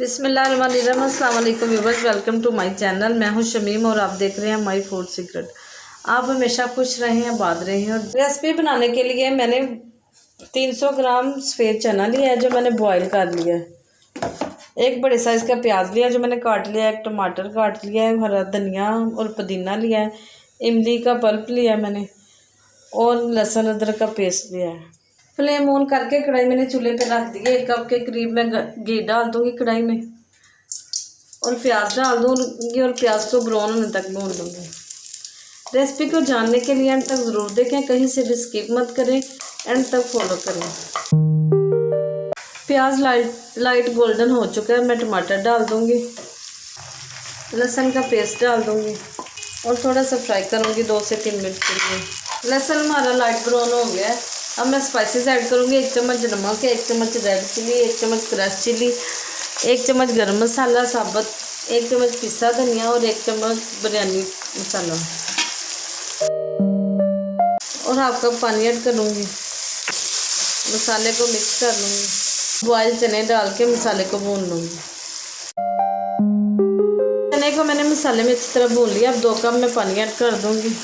बिस्मिल्लाहिर्रहमानिर्रहीम, अस्सलाम वालेकुम viewers, welcome to my channel. मैं हूं शमीम और आप देख रहे हैं माय फूड सीक्रेट। आप हमेशा खुश रहें, आबाद रहें। और रेसिपी बनाने के लिए मैंने 300 ग्राम सफ़ेद चना लिया है जो मैंने बॉईल कर लिया है। एक बड़े साइज़ का प्याज लिया जो मैंने काट लिया है। एक टमाटर काट लिया है। हरा धनिया और पुदीना लिया है। इमली का पल्प लिया है मैंने, और लहसुन अदरक का पेस्ट लिया है। फ्लेम ऑन करके कढ़ाई मैंने चूल्हे पे रख दी है। 1 कप के करीब मैं घी डाल दूंगी कढ़ाई में और प्याज डाल दूंगी और प्याज को ब्राउन होने तक भून लूँगी। रेसिपी को जानने के लिए एंड तक ज़रूर देखें, कहीं से भी स्किप मत करें, एंड तक फॉलो करें। प्याज लाइट गोल्डन हो चुका है। मैं टमाटर डाल दूंगी, लहसुन का पेस्ट डाल दूंगी और थोड़ा सा फ्राई करूँगी 2 से 3 मिनट के लिए। लहसुन हमारा लाइट ब्राउन हो गया है। अब मैं स्पाइसेस ऐड करूँगी। 1 चम्मच नमक, 1 चम्मच रेड चिली, 1 चम्मच क्रश चिली, 1 चम्मच गरम मसाला साबुत, 1 चम्मच पिसा धनिया और 1 चम्मच बिरयानी मसाला और हाफ कप पानी ऐड करूँगी। मसाले को मिक्स कर लूँगी। बॉयल चने डाल के मसाले को भून लूँगी। चने को मैंने मसाले में अच्छी तरह भून लिया। अब 2 कप मैं पानी ऐड कर दूँगी।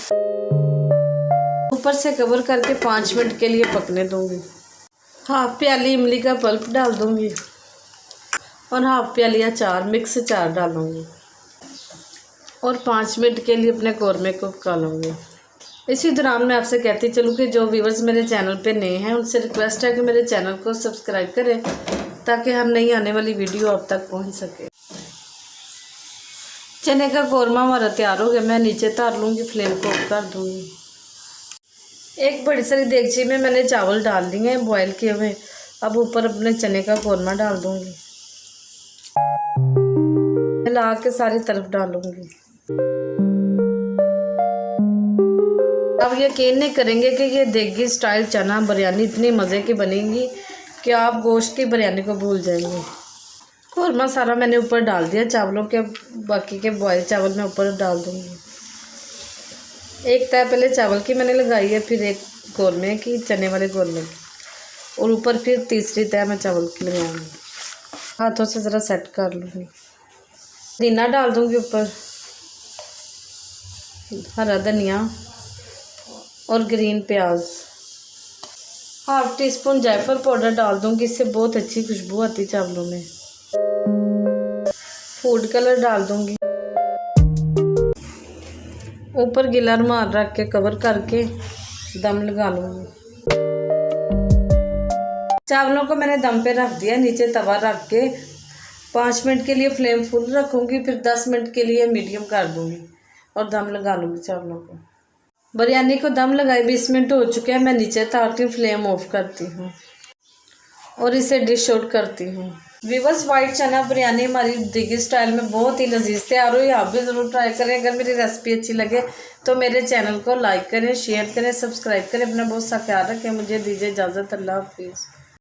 ऊपर से कवर करके 5 मिनट के लिए पकने दूंगी। हाफ प्याली इमली का पल्प डाल दूंगी और हाफ प्याली अचार, मिक्स अचार डालूंगी और 5 मिनट के लिए अपने कौरमे को पका लूँगी। इसी दौरान मैं आपसे कहती चलूँ कि जो व्यूवर्स मेरे चैनल पे नए हैं उनसे रिक्वेस्ट है कि मेरे चैनल को सब्सक्राइब करें ताकि हर नई आने वाली वीडियो आप तक पहुँच सके। चने का कौरमा हमारा तैयार हो गया। मैं नीचे तार लूँगी, फ्लेम को ऑफ कर दूँगी। एक बड़ी सारी देगची में मैंने चावल डाल दिए हैं बॉयल किए हुए। अब ऊपर अपने चने का कौरमा डाल दूंगी, मिला के सारी तरफ डालूंगी। अब यकीन नहीं करेंगे कि ये देगी स्टाइल चना बिरयानी इतनी मज़े की बनेगी कि आप गोश्त की बिरयानी को भूल जाएंगे। कौरमा सारा मैंने ऊपर डाल दिया चावलों के। बाकी के बॉयल चावल मैं ऊपर डाल दूंगी। एक तय पहले चावल की मैंने लगाई है, फिर एक कौरमे की, चने वाले कौरमे की, और ऊपर फिर तीसरी तय मैं चावल की लगाऊंगी। हाथों से ज़रा सेट कर लूँगी। पुदीना डाल दूँगी ऊपर, हरा धनिया और ग्रीन प्याज। हाफ टी स्पून जायफल पाउडर डाल दूँगी, इससे बहुत अच्छी खुशबू आती चावलों में। फूड कलर डाल दूँगी। ऊपर गिला रुमाल रख के कवर करके दम लगा लूँगी। चावलों को मैंने दम पे रख दिया। नीचे तवा रख के 5 मिनट के लिए फ्लेम फुल रखूँगी, फिर 10 मिनट के लिए मीडियम कर दूँगी और दम लगा लूँगी चावलों को। बिरयानी को दम लगाए 20 मिनट हो चुके हैं। मैं नीचे तारती हूँ, फ्लेम ऑफ करती हूँ और इसे डिश आउट करती हूँ। व्यूअर्स, वाइट चना बिरयानी हमारी देगी स्टाइल में बहुत ही लजीज तैयार हुई। आप भी ज़रूर ट्राई करें। अगर मेरी रेसिपी अच्छी लगे तो मेरे चैनल को लाइक करें, शेयर करें, सब्सक्राइब करें। अपना बहुत सा ख्याल रखें। मुझे दीजिए इजाज़त। अल्लाह हाफिज़।